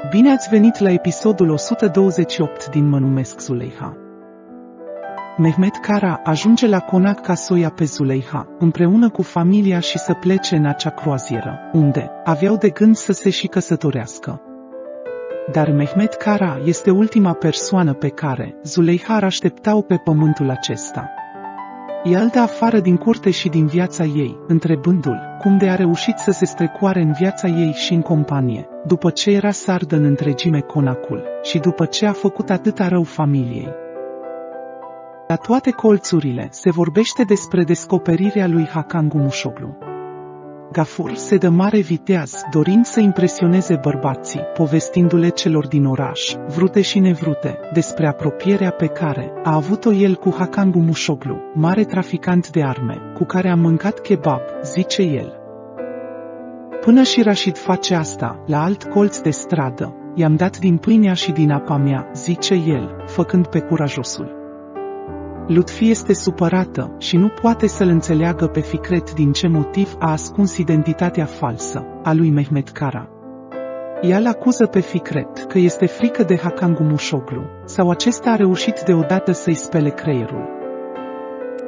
Bine ați venit la episodul 128 din Mă numesc Zuleyha. Mehmet Kara ajunge la Konak ca să o ia pe Zuleyha, împreună cu familia și să plece în acea croazieră, unde aveau de gând să se și căsătorească. Dar Mehmet Kara este ultima persoană pe care Zuleyha ar aștepta-o pe pământul acesta. Ea îl dă afară din curte și din viața ei, întrebându-l cum de a reușit să se strecoare în viața ei și în companie, după ce era să ardă în întregime Konakul și după ce a făcut atâta rău familiei. La toate colțurile se vorbește despre descoperirea lui Hakan Gumușoglu. Gafur se dă mare viteaz, dorind să impresioneze bărbații, povestindu-le celor din oraș, vrute și nevrute, despre apropierea pe care a avut-o el cu Hakan Gumușoglu, mare traficant de arme, cu care a mâncat kebab, zice el. Până și Rashid face asta, la alt colț de stradă, i-am dat din pâinea și din apa mea, zice el, făcând pe curajosul. Lutfi este supărată și nu poate să-l înțeleagă pe Fikret din ce motiv a ascuns identitatea falsă a lui Mehmet Kara. Ea îl acuză pe Fikret că este frică de Hakan Gumușoglu, sau acesta a reușit deodată să-i spele creierul.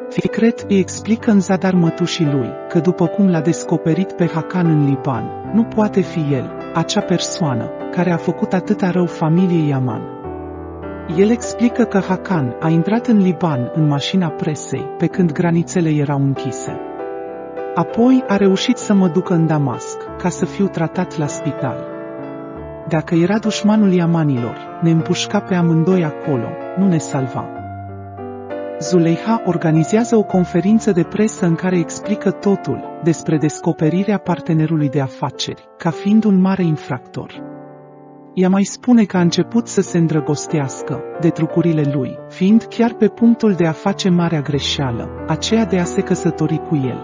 Fikret îi explică în zadar mătușii lui că după cum l-a descoperit pe Hakan în Liban, nu poate fi el, acea persoană care a făcut atâta rău familiei Yaman. El explică că Hakan a intrat în Liban în mașina presei, pe când granițele erau închise. Apoi a reușit să mă ducă în Damasc, ca să fiu tratat la spital. Dacă era dușmanul Yamanilor, ne împușca pe amândoi acolo, nu ne salva. Zuleyha organizează o conferință de presă în care explică totul despre descoperirea partenerului de afaceri, ca fiind un mare infractor. Ea mai spune că a început să se îndrăgostească de trucurile lui, fiind chiar pe punctul de a face marea greșeală, aceea de a se căsători cu el.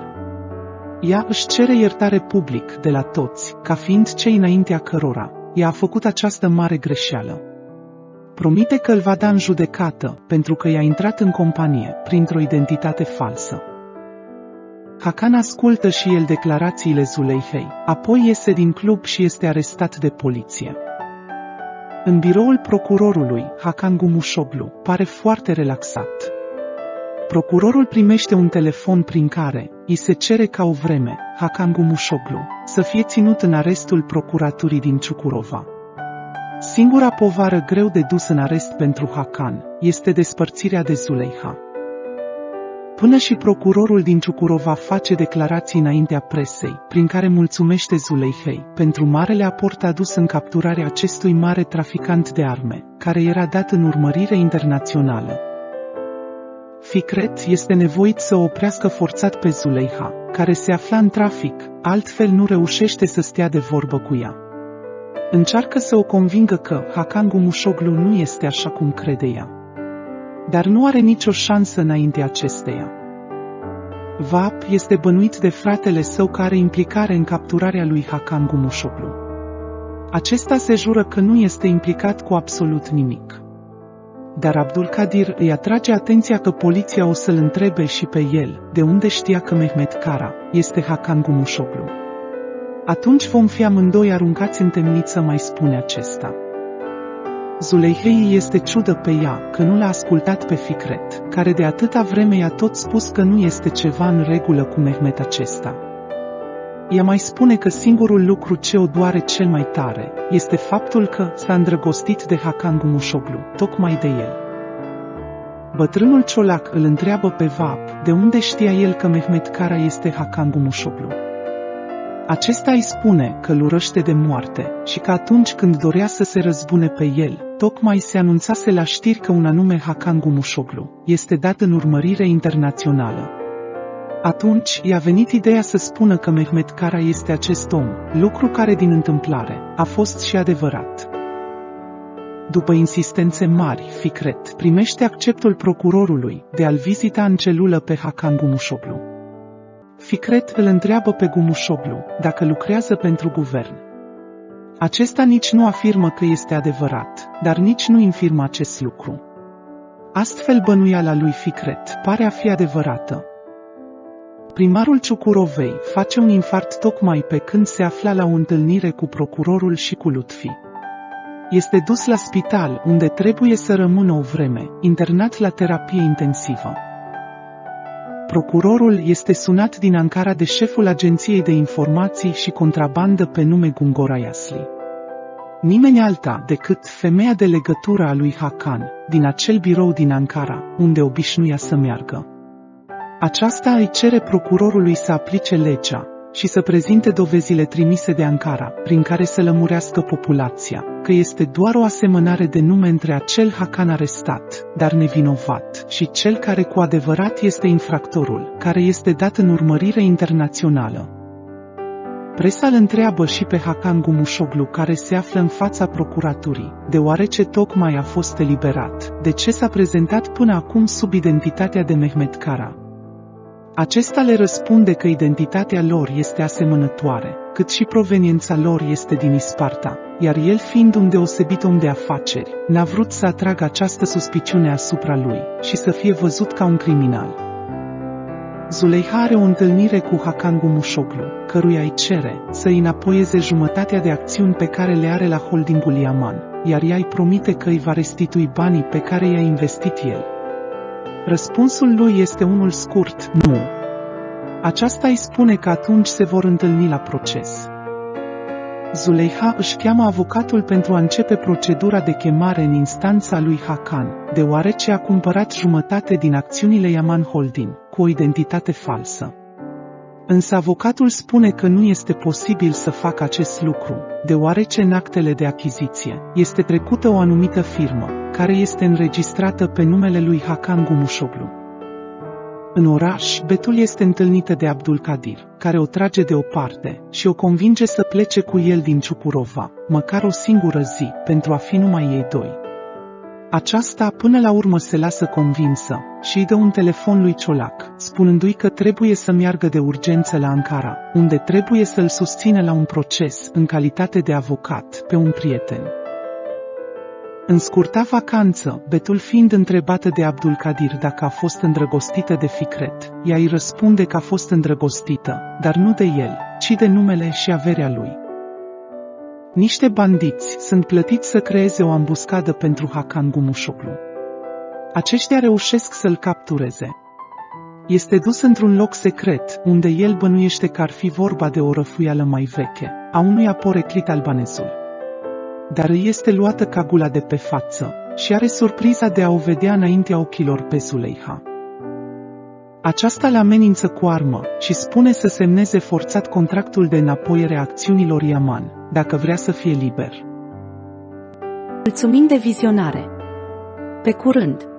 Ea își cere iertare public de la toți, ca fiind cei înaintea cărora ea a făcut această mare greșeală. Promite că îl va da în judecată, pentru că i-a intrat în companie, printr-o identitate falsă. Hakan ascultă și el declarațiile Zuleyhei, apoi iese din club și este arestat de poliție. În biroul procurorului, Hakan Gumușoglu pare foarte relaxat. Procurorul primește un telefon prin care îi se cere ca o vreme Hakan Gumușoglu să fie ținut în arestul procuraturii din Ciucurova. Singura povară greu de dus în arest pentru Hakan este despărțirea de Zuleyha. Până și procurorul din Ciucurova face declarații înaintea presei, prin care mulțumește Zuleyhei pentru marele aport adus în capturarea acestui mare traficant de arme, care era dat în urmărire internațională. Fikret este nevoit să o oprească forțat pe Zuleyha, care se afla în trafic, altfel nu reușește să stea de vorbă cu ea. Încearcă să o convingă că Hakan Gumușoglu nu este așa cum crede ea. Dar nu are nicio șansă înaintea acesteia. Vap este bănuit de fratele său care are implicare în capturarea lui Hakan Gumușoglu. Acesta se jură că nu este implicat cu absolut nimic. Dar Abdulkadir îi atrage atenția că poliția o să-l întrebe și pe el, de unde știa că Mehmet Kara este Hakan Gumușoglu. Atunci vom fi amândoi aruncați în temniță, mai spune acesta. Zuleyhei este ciudă pe ea că nu l-a ascultat pe Fikret, care de atâta vreme i-a tot spus că nu este ceva în regulă cu Mehmet acesta. Ea mai spune că singurul lucru ce o doare cel mai tare este faptul că s-a îndrăgostit de Hakan Gumușoglu, tocmai de el. Bătrânul ciolac îl întreabă pe Vap de unde știa el că Mehmet Kara este Hakan Gumușoglu. Acesta îi spune că îl urăște de moarte și că atunci când dorea să se răzbune pe el, tocmai se anunțase la știri că un anume Hakan Gumușoglu este dat în urmărire internațională. Atunci i-a venit ideea să spună că Mehmet Kara este acest om, lucru care din întâmplare a fost și adevărat. După insistențe mari, Fikret primește acceptul procurorului de a-l vizita în celulă pe Hakan Gumușoglu. Fikret îl întreabă pe Gumușoglu dacă lucrează pentru guvern. Acesta nici nu afirmă că este adevărat, dar nici nu infirmă acest lucru. Astfel bănuiala lui Fikret pare a fi adevărată. Primarul Ciucurovei face un infart tocmai pe când se afla la o întâlnire cu procurorul și cu Lutfi. Este dus la spital, unde trebuie să rămână o vreme, internat la terapie intensivă. Procurorul este sunat din Ankara de șeful Agenției de Informații și Contrabandă pe nume Gungora Yasli. Nimeni alta decât femeia de legătură a lui Hakan, din acel birou din Ankara, unde obișnuia să meargă. Aceasta îi cere procurorului să aplice legea și să prezinte dovezile trimise de Ankara, prin care să lămurească populația, că este doar o asemănare de nume între acel Hakan arestat, dar nevinovat, și cel care cu adevărat este infractorul, care este dat în urmărire internațională. Presa îl întreabă și pe Hakan Gumușoglu, care se află în fața procuraturii, deoarece tocmai a fost eliberat, de ce s-a prezentat până acum sub identitatea de Mehmet Kara. Acesta le răspunde că identitatea lor este asemănătoare, cât și proveniența lor este din Isparta, iar el, fiind un deosebit om de afaceri, n-a vrut să atragă această suspiciune asupra lui și să fie văzut ca un criminal. Zuleiha are o întâlnire cu Hakan Gumușoglu, căruia îi cere să îi înapoieze jumătatea de acțiuni pe care le are la holdingul Yaman, iar ea îi promite că îi va restitui banii pe care i-a investit el. Răspunsul lui este unul scurt: nu. Aceasta îi spune că atunci se vor întâlni la proces. Zuleiha își cheamă avocatul pentru a începe procedura de chemare în instanța lui Hakan, deoarece a cumpărat jumătate din acțiunile Yaman Holding, cu o identitate falsă. Însă avocatul spune că nu este posibil să facă acest lucru, deoarece în actele de achiziție este trecută o anumită firmă, care este înregistrată pe numele lui Hakan Gumușoglu. În oraș, Betul este întâlnită de Abdulkadir, care o trage de o parte și o convinge să plece cu el din Ciukurova, măcar o singură zi, pentru a fi numai ei doi. Aceasta până la urmă se lasă convinsă și îi dă un telefon lui Ciolac, spunându-i că trebuie să meargă de urgență la Ankara, unde trebuie să-l susțină la un proces în calitate de avocat pe un prieten. În scurta vacanță, Betul fiind întrebată de Abdulkadir dacă a fost îndrăgostită de Fikret, ea îi răspunde că a fost îndrăgostită, dar nu de el, ci de numele și averea lui. Niște bandiți sunt plătiți să creeze o ambuscadă pentru Hakan Gumușoglu. Aceștia reușesc să-l captureze. Este dus într-un loc secret, unde el bănuiește că ar fi vorba de o răfuială mai veche, a unui aporeclit albanezul. Dar îi este luată cagula de pe față și are surpriza de a o vedea înaintea ochilor pe Zuleiha. Aceasta le amenință cu armă și spune să semneze forțat contractul de înapoiere a acțiunilor Yaman, dacă vrea să fie liber. Mulțumim de vizionare! Pe curând!